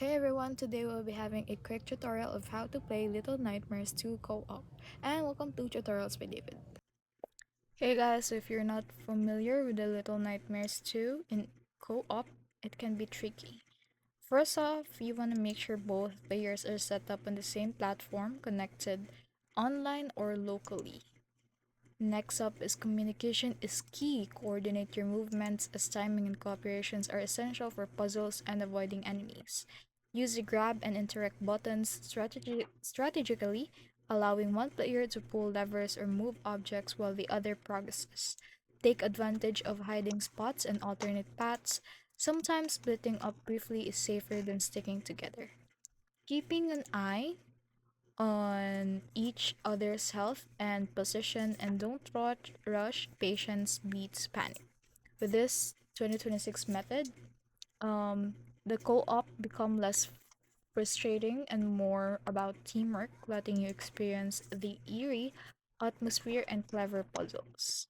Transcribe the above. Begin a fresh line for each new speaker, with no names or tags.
Hey everyone, today we'll be having a quick tutorial of how to play Little Nightmares 2 co-op. And welcome to Tutorials by David. Hey guys, so if you're not familiar with the Little Nightmares 2 in co-op, it can be tricky. First off, you want to make sure both players are set up on the same platform, connected online or locally. Next up is communication is key. Coordinate your movements as timing and cooperations are essential for puzzles and avoiding enemies. Use the grab and interact buttons strategically, allowing one player to pull levers or move objects while the other progresses. Take advantage of hiding spots and alternate paths. Sometimes splitting up briefly is safer than sticking together. Keeping an eye on each other's health and position, and don't rush. Patience beats panic. With this 2026 method, the co-op become less frustrating and more about teamwork, letting you experience the eerie atmosphere and clever puzzles.